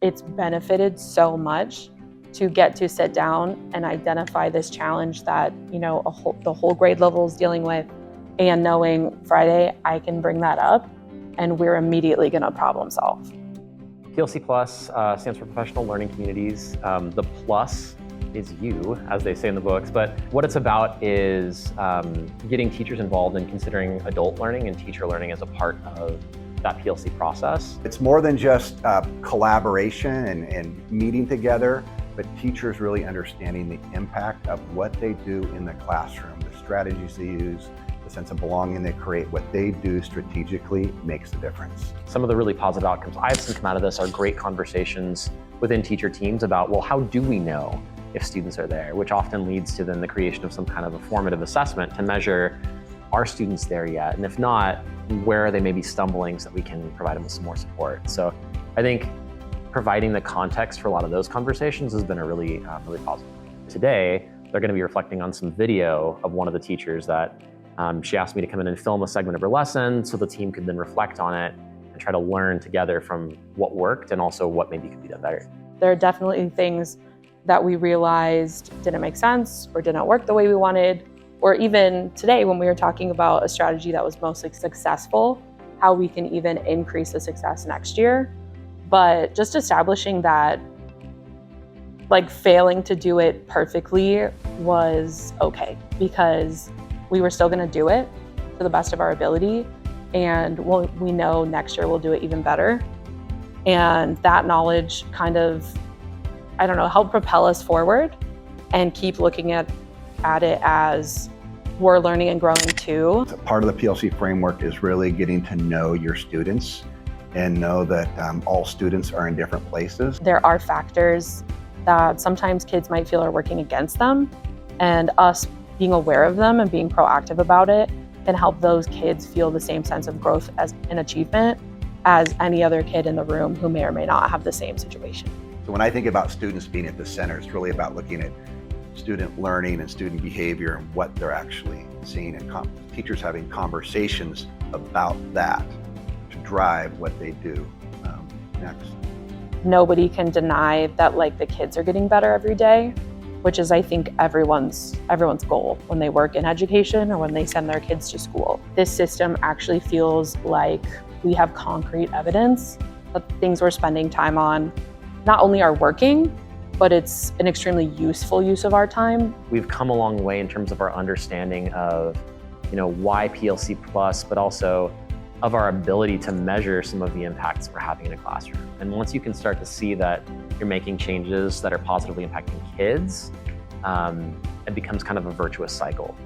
It's benefited so much to get to sit down and identify this challenge that, the whole grade level is dealing with, and knowing Friday I can bring that up and we're immediately gonna problem solve. PLC Plus stands for Professional Learning Communities. The plus is you, as they say in the books, but what it's about is getting teachers involved in considering adult learning and teacher learning as a part of that PLC process. It's more than just collaboration and meeting together, but teachers really understanding the impact of what they do in the classroom, the strategies they use, the sense of belonging they create, what they do strategically makes the difference. Some of the really positive outcomes I've seen come out of this are great conversations within teacher teams about, well, how do we know if students are there? Which often leads to then the creation of some kind of a formative assessment to measure, are students there yet? And if not, where are they maybe stumbling so that we can provide them with some more support? So I think providing the context for a lot of those conversations has been a really positive. Today, they're going to be reflecting on some video of one of the teachers that she asked me to come in and film a segment of her lesson so the team could then reflect on it and try to learn together from what worked and also what maybe could be done better. There are definitely things that we realized didn't make sense or didn't work the way we wanted, or even today when we were talking about a strategy that was mostly successful, how we can even increase the success next year. But just establishing that failing to do it perfectly was okay, because we were still gonna do it to the best of our ability, and we know next year we'll do it even better. And that knowledge kind of, helped propel us forward and keep looking at it as we're learning and growing too. Part of the PLC framework is really getting to know your students and know that all students are in different places. There are factors that sometimes kids might feel are working against them, and us being aware of them and being proactive about it can help those kids feel the same sense of growth as an achievement as any other kid in the room who may or may not have the same situation. So when I think about students being at the center, it's really about looking at student learning and student behavior and what they're actually seeing, and teachers having conversations about that to drive what they do next. Nobody can deny that the kids are getting better every day, which is I think everyone's goal when they work in education or when they send their kids to school. This system actually feels like we have concrete evidence that things we're spending time on not only are working, but it's an extremely useful use of our time. We've come a long way in terms of our understanding of, why PLC Plus, but also of our ability to measure some of the impacts we're having in a classroom. And once you can start to see that you're making changes that are positively impacting kids, it becomes kind of a virtuous cycle.